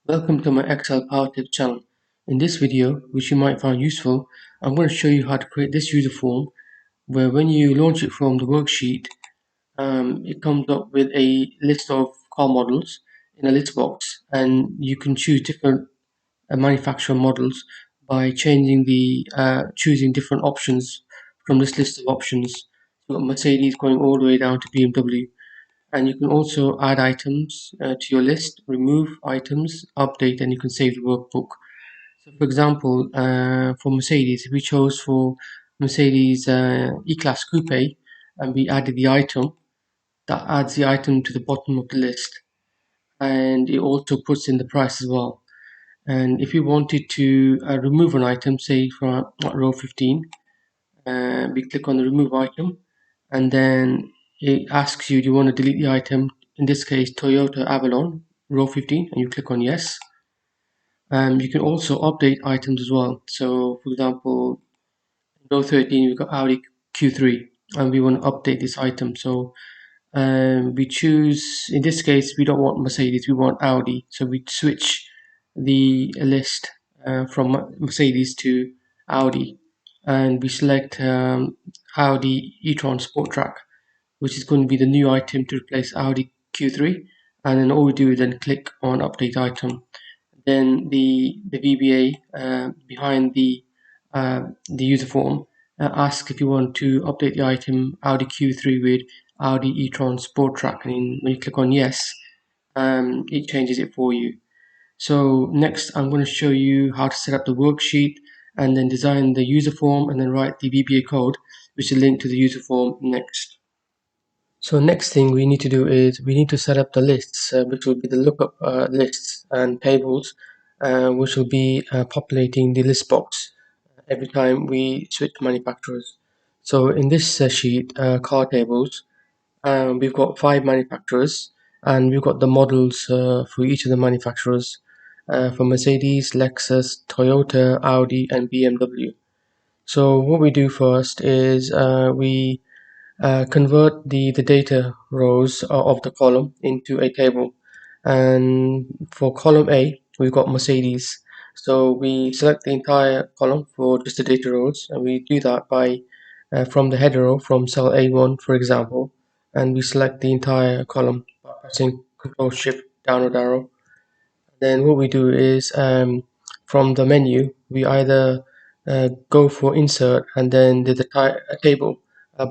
Welcome to my ExcelPowerTips channel. In this video, which you might find useful, I'm going to show you how to create this user form where when you launch it from the worksheet, it comes up with a list of car models in a list box, and you can choose different manufacturer models by choosing different options from this list of options. So Mercedes going all the way down to BMW. And you can also add items to your list, remove items, update, and you can save the workbook. So for example, for Mercedes, if we chose for Mercedes E-Class Coupe and we added the item, that adds the item to the bottom of the list, and it also puts in the price as well. And if you wanted to remove an item, say from row 15, we click on the remove item, and then it asks you, do you want to delete the item? In this case, Toyota Avalon, row 15, and you click on yes. You can also update items as well. So, for example, row 13, we've got Audi Q3, and we want to update this item. So, we choose, in this case, we don't want Mercedes, we want Audi. So, we switch the list from Mercedes to Audi, and we select Audi e-tron Sport Track, which is going to be the new item to replace Audi Q3. And then all we do is then click on update item. Then the VBA behind the user form asks if you want to update the item Audi Q3 with Audi e-tron Sport Track, and when you click on yes, it changes it for you. So next, I'm going to show you how to set up the worksheet and then design the user form and then write the VBA code, which is linked to the user form next. So next thing we need to do is we need to set up the lists, which will be the lookup lists and tables, which will be populating the list box every time we switch manufacturers. So in this sheet, car tables, we've got 5 manufacturers, and we've got the models for each of the manufacturers for Mercedes, Lexus, Toyota, Audi, and BMW. So what we do first is we convert the data rows of the column into a table. And for column A, we've got Mercedes. So we select the entire column for just the data rows, and we do that by from the header row from cell A1, for example, and we select the entire column by pressing Control Shift downward arrow. Then what we do is from the menu, we either go for insert, and then there's a table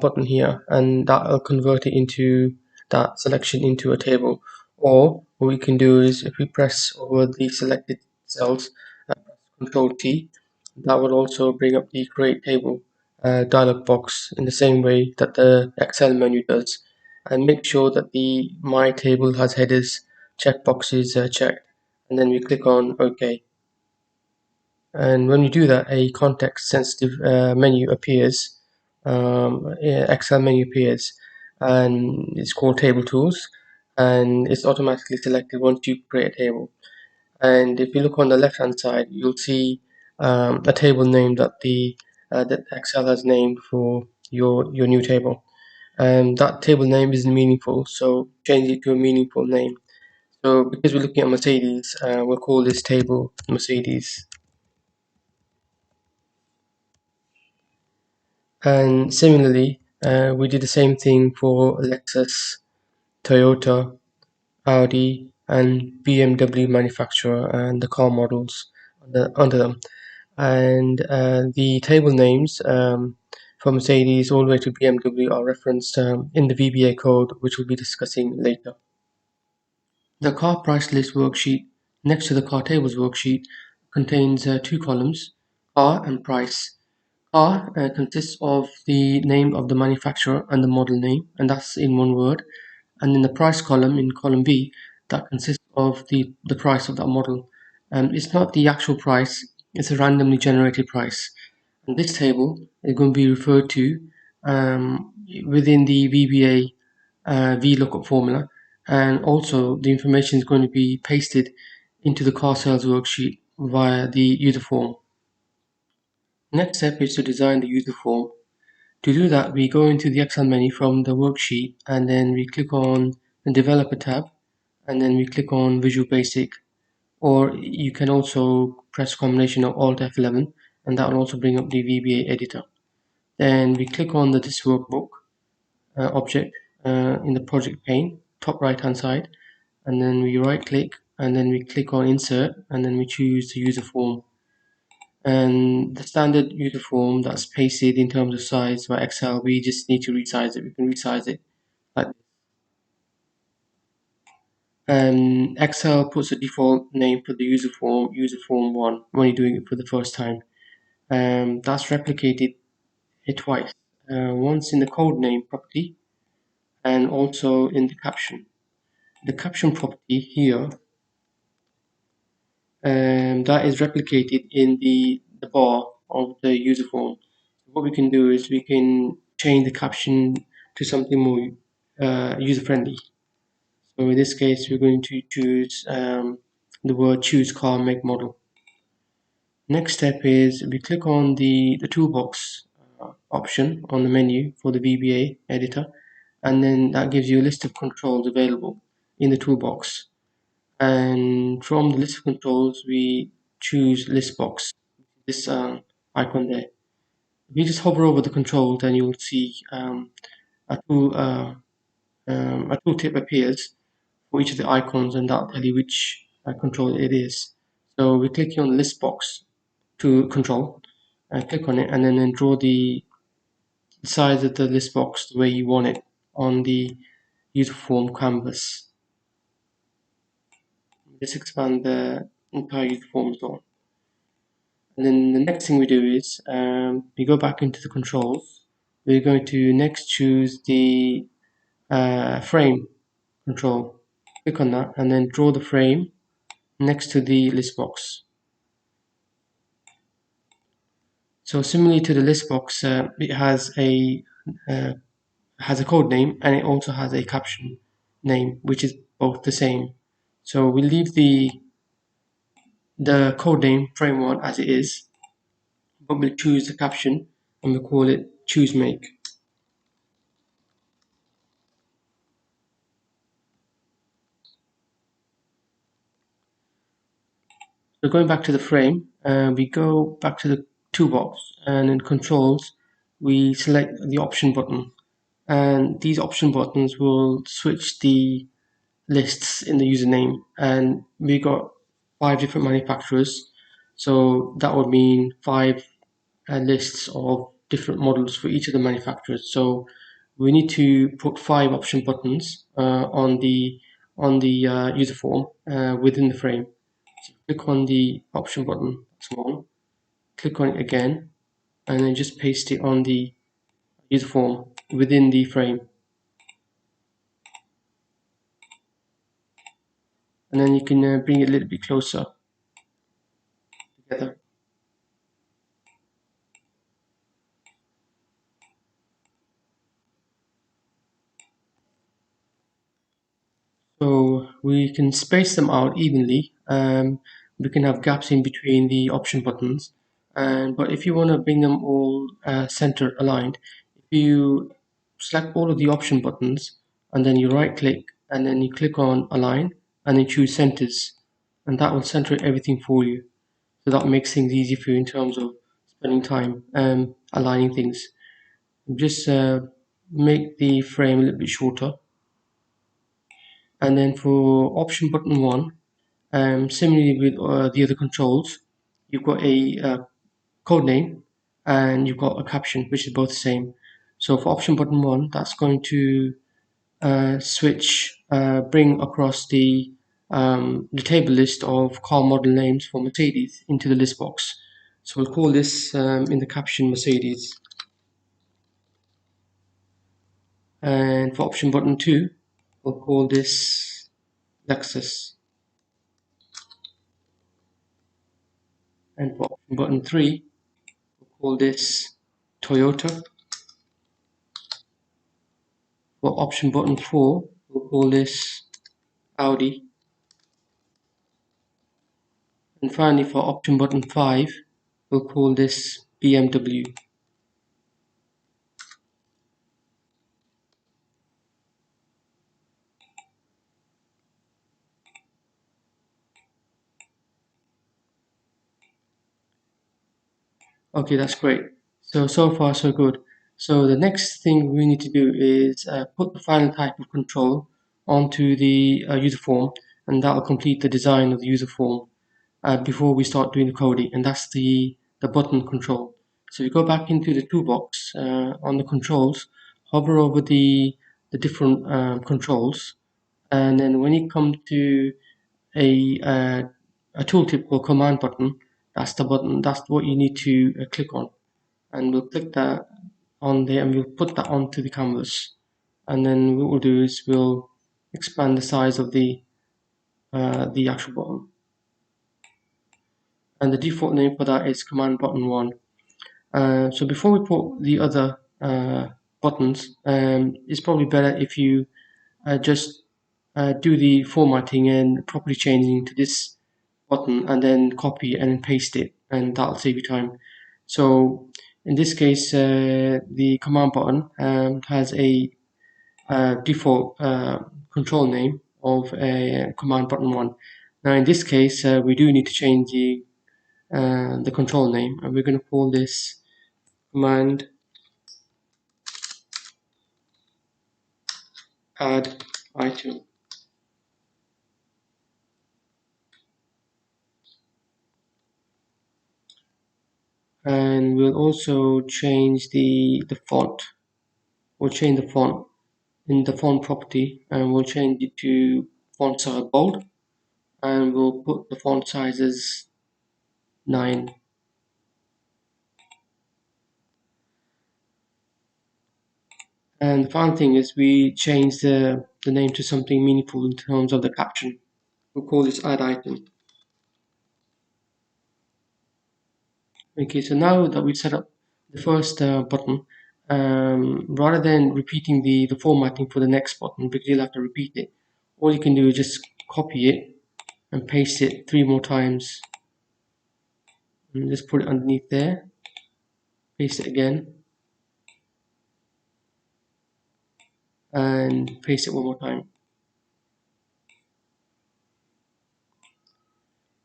button here, and that'll convert it into that selection into a table. Or what we can do is if we press over the selected cells, Control T, that will also bring up the create table dialog box in the same way that the Excel menu does, and make sure that the my table has headers checkbox is checked, and then we click on OK. And when we do that, a context sensitive menu appears, Excel menu appears, and it's called Table Tools, and it's automatically selected once you create a table. And if you look on the left hand side, you'll see a table name that Excel has named for your new table. And that table name isn't meaningful, so change it to a meaningful name. So because we're looking at Mercedes, we'll call this table Mercedes. And similarly, we did the same thing for Lexus, Toyota, Audi, and BMW manufacturer and the car models under them. And the table names from Mercedes all the way to BMW are referenced in the VBA code, which we'll be discussing later. The car price list worksheet next to the car tables worksheet contains 2 columns, car and price. Car consists of the name of the manufacturer and the model name, and that's in one word. And in the price column, in column B, that consists of the price of that model. It's not the actual price, it's a randomly generated price. And this table is going to be referred to within the VBA VLOOKUP formula, and also the information is going to be pasted into the car sales worksheet via the user form. Next step is to design the user form. To do that, we go into the Excel menu from the worksheet, and then we click on the Developer tab, and then we click on Visual Basic. or you can also press combination of Alt F11, and that will also bring up the VBA editor. Then we click on this workbook object in the project pane, top right hand side, and then we right click and then we click on insert and then we choose the user form. And the standard user form that's pasted in terms of size by Excel, we just need to resize it. We can resize it like Excel puts a default name for the user form 1, when you're doing it for the first time. That's replicated it twice, once in the code name property and also in the caption. The caption property here, that is replicated in the bar of the user form. What we can do is we can change the caption to something more user friendly. So in this case, we're going to choose the word choose car make model. Next step is we click on the toolbox option on the menu for the VBA editor, and then that gives you a list of controls available in the toolbox. And from the list of controls, we choose ListBox, this icon there. If you just hover over the controls, then you'll see a tooltip appears for each of the icons, and that'll tell you which control it is. So we're clicking on the ListBox to control, click on it, and then draw the size of the list box the way you want it on the user form canvas. Just expand the entire user form as well. And then the next thing we do is we go back into the controls. We're going to next choose the frame control. Click on that and then draw the frame next to the list box. So similarly to the list box, it uh, has a code name and it also has a caption name, which is both the same. So we leave the code name frame1 as it is, but we'll choose the caption and we'll call it choose make. So going back to the frame, we go back to the toolbox and in controls, we select the option button. And these option buttons will switch the lists in the username. And we got 5 different manufacturers. So that would mean 5 lists of different models for each of the manufacturers. So we need to put 5 option buttons on the user form within the frame. So click on the option button, that's one. Click on it again, and then just paste it on the user form within the frame. And then you can bring it a little bit closer together. So we can space them out evenly. We can have gaps in between the option buttons. But if you want to bring them all center aligned, if you select all of the option buttons and then you right click and then you click on align and then choose centers, and that will center everything for you. So that makes things easy for you in terms of spending time aligning things. Just make the frame a little bit shorter. And then for option button 1, similarly with the other controls, you've got a code name and you've got a caption, which is both the same. So for option button 1, that's going to bring across the table list of car model names for Mercedes into the list box. So we'll call this in the caption Mercedes. And for option button 2, we'll call this Lexus. And for option button 3, we'll call this Toyota. For option button 4, we'll call this Audi. And finally for option button 5, we'll call this BMW. Okay, that's great. So far so good. So the next thing we need to do is put the final type of control onto the user form, and that will complete the design of the user form before we start doing the coding, and that's the button control. So you go back into the toolbox on the controls, hover over the different controls, and then when you come to a uh, a tooltip or command button, that's the button. That's what you need to click on, and we'll click that on there, and we'll put that onto the canvas. And then what we'll do is we'll expand the size of the actual button, and the default name for that is command button 1. So before we put the other buttons, it's probably better if you just do the formatting and properly changing to this button and then copy and paste it, and that'll save you time. So in this case, the command button has a default control name of command button 1. Now in this case, we do need to change the control name, and we're going to call this command add item. And we'll also change the font. We'll change the font in the font property, and we'll change it to font size bold, and we'll put the font size as 9. And the final thing is we change the name to something meaningful in terms of the caption. We'll call this add item. Okay, so now that we've set up the first button, rather than repeating the formatting for the next button, because you'll have to repeat it, all you can do is just copy it and paste it 3 more times, and just put it underneath there, paste it again, and paste it one more time.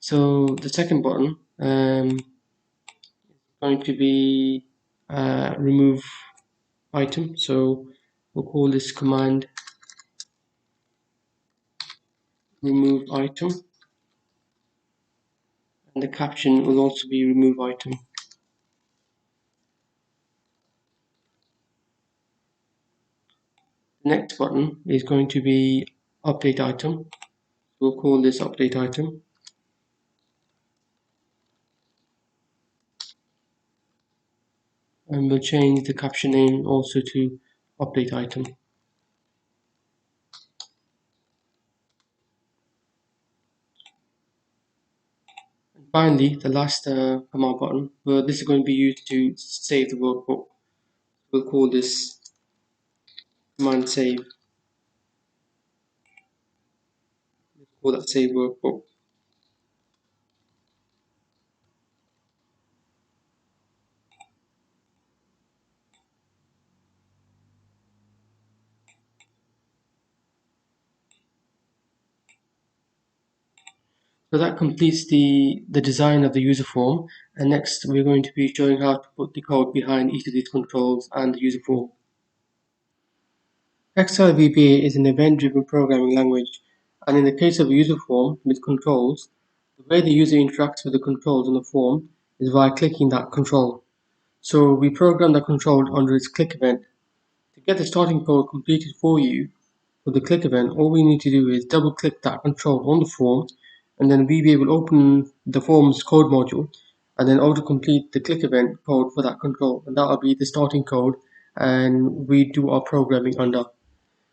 So the second button is going to be remove item, so we'll call this command remove item, and the caption will also be remove item. The next button is going to be update item. We'll call this update item, and we'll change the caption name also to update item. And finally, the last command button, well, this is going to be used to save the workbook. We'll call this command save. We'll call that save workbook. So that completes the design of the user form, and next we're going to be showing how to put the code behind each of these controls and the user form. Excel VBA is an event-driven programming language, and in the case of a user form with controls, the way the user interacts with the controls on the form is via clicking that control. So we program the control under its click event. To get the starting code completed for you, for the click event, all we need to do is double click that control on the form, and then VBA will open the form's code module and then autocomplete the click event code for that control, and that will be the starting code, and we do our programming under.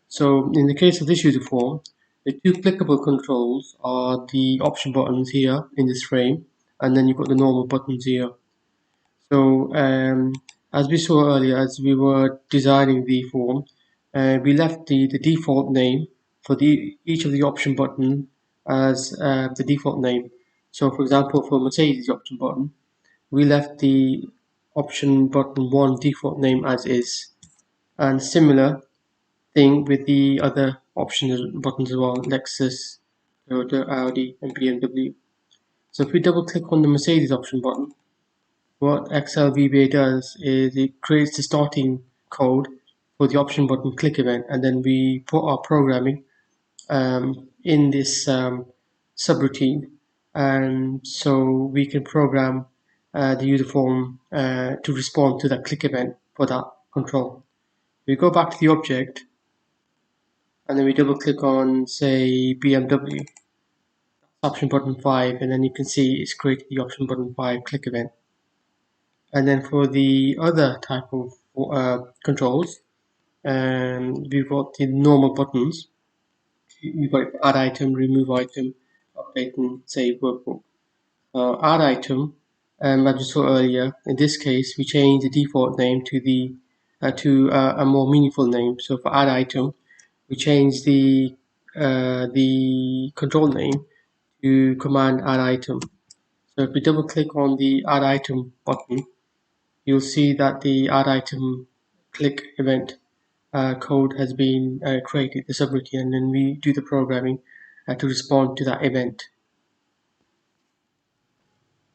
So in the case of this user form, the two clickable controls are the option buttons here in this frame, and then you've got the normal buttons here. So as we saw earlier, as we were designing the form, we left the default name for each of the option button as the default name. So for example, for Mercedes option button, we left the option button 1 default name as is, and similar thing with the other options buttons as well, Lexus, Toyota, Audi, and BMW. So if we double click on the Mercedes option button, what Excel VBA does is it creates the starting code for the option button click event, and then we put our programming in this subroutine, and so we can program the user form to respond to that click event for that control. We go back to the object, and then we double click on, say, BMW, option button 5, and then you can see it's created the option button 5 click event. And then for the other type of controls, we've got the normal buttons. We've got add item, remove item, update, and save workbook. Add item, as we saw earlier, in this case we change the default name to the a more meaningful name. So for add item, we change the control name to command add item. So if we double click on the add item button, you'll see that the add item click event code has been created, the subroutine, and then we do the programming to respond to that event.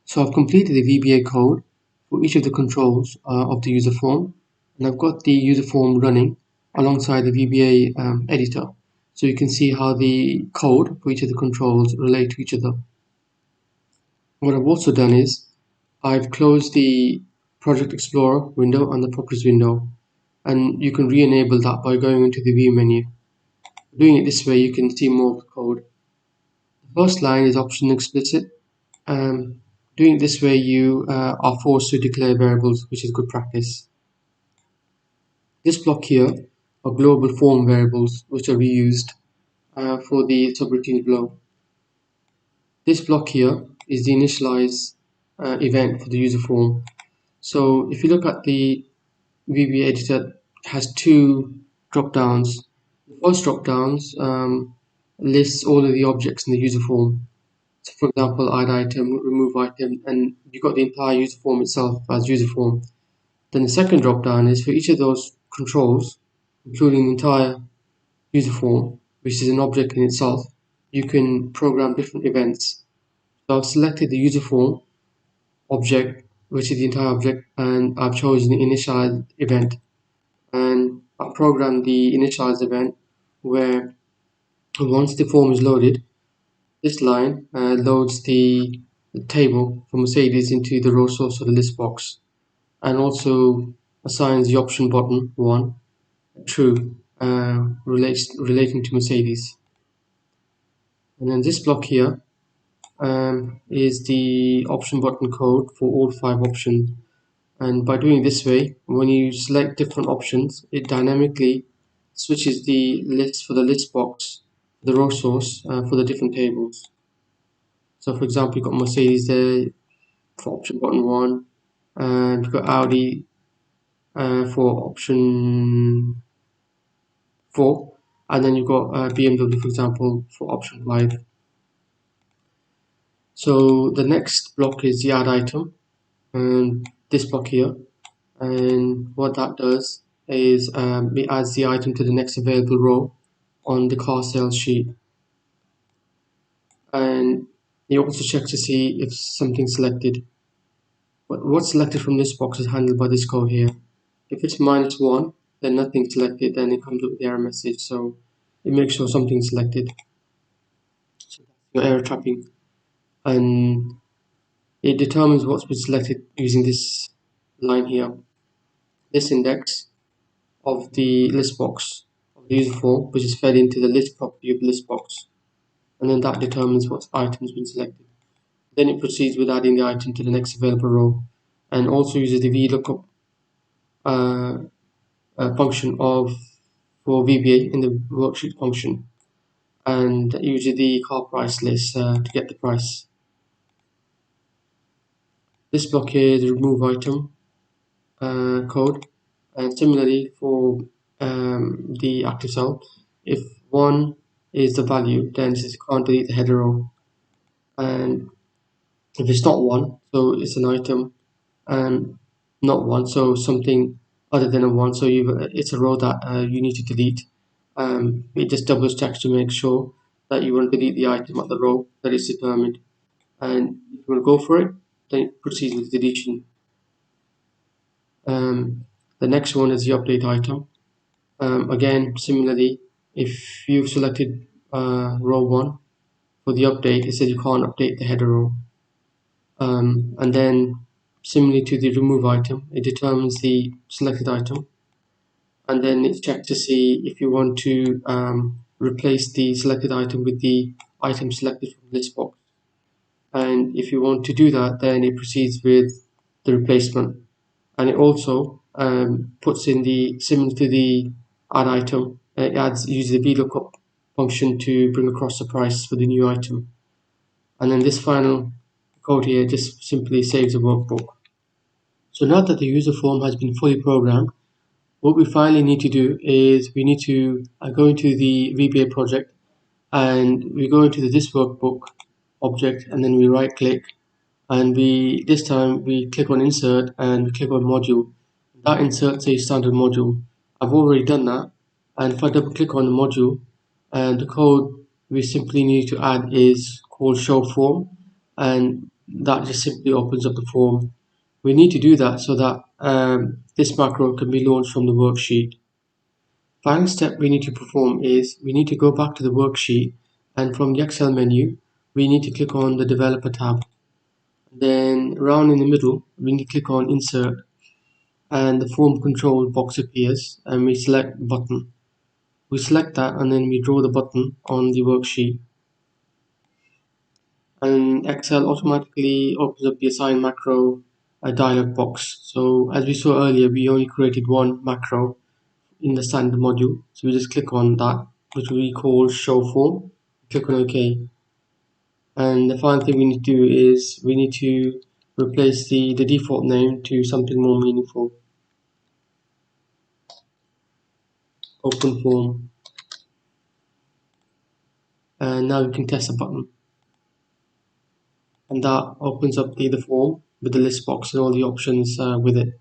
So I've completed the VBA code for each of the controls of the user form, and I've got the user form running alongside the VBA editor. So you can see how the code for each of the controls relate to each other. What I've also done is I've closed the Project Explorer window and the Properties window, and you can re-enable that by going into the View menu. Doing it this way, you can see more of the code. The first line is option explicit. Doing it this way, you are forced to declare variables, which is good practice. This block here are global form variables, which are reused for the subroutines below. This block here is the initialize event for the user form. So if you look at the VBA editor, it has two drop downs. The first drop downs lists all of the objects in the user form. So for example, add item, remove item, and you've got the entire user form itself as user form. Then the second drop down is for each of those controls, including the entire user form, which is an object in itself. You can program different events. So I've selected the user form object, which is the entire object, and I've chosen the initialize event. And I've programmed the initialize event where once the form is loaded, this line loads the table for Mercedes into the row source of the list box, and also assigns the option button 1 true relating to Mercedes. And then this block here is the option button code for all 5 options. And by doing this way, when you select different options, it dynamically switches the list for the list box, the row source for the different tables. So for example, you've got Mercedes there for option button 1, and you've got Audi for option 4, and then you've got BMW, for example, for option 5. So the next block is the add item, and this block here, and what that does is it adds the item to the next available row on the car sales sheet, and it also checks to see if something's selected. What's selected from this box is handled by this code here. If it's -1, then nothing's selected, then it comes up with the error message, so it makes sure something's selected. So that's your error trapping, and it determines what's been selected using this line here. This index of the list box of the user form, which is fed into the list property of the list box, and then that determines what item has been selected. Then it proceeds with adding the item to the next available row, and also uses the VLOOKUP function for VBA in the worksheet function, and uses the car price list to get the price. This block here is the remove item code, and similarly for the active cell, if 1 is the value, then it can't delete the header row, and if it's not 1, so it's an item, and not 1, so something other than a 1, so it's a row that you need to delete. It just double checks to make sure that you want to delete the item at the row that is determined, and if you want to go for it, then it proceeds with deletion. The next one is the update item. Again, similarly, if you've selected row 1 for the update, it says you can't update the header row. And then, similarly to the remove item, it determines the selected item, and then it checks to see if you want to replace the selected item with the item selected from ListBox. And if you want to do that, then it proceeds with the replacement. And it also puts in the, similar to the add item, it uses the VLOOKUP function to bring across the price for the new item. And then this final code here just simply saves a workbook. So now that the user form has been fully programmed, what we finally need to do is we need to go into the VBA project, and we go into this workbook object, and then we right click, and this time we click on insert and we click on module. That inserts a standard module. I've already done that, and if I double click on the module, and the code we simply need to add is called show form, and that just simply opens up the form. We need to do that so that this macro can be launched from the worksheet. Final step we need to perform is we need to go back to the worksheet, and from the Excel menu we need to click on the developer tab. Then around in the middle we need to click on insert, and the form control box appears, and we select button. We select that and then we draw the button on the worksheet, and Excel automatically opens up the assign macro dialog box. So as we saw earlier, we only created one macro in the standard module, so we just click on that, which we call show form. Click on OK, and the final thing we need to do is we need to replace the default name to something more meaningful. Open form, and now we can test the button, and that opens up the form with the list box and all the options with it.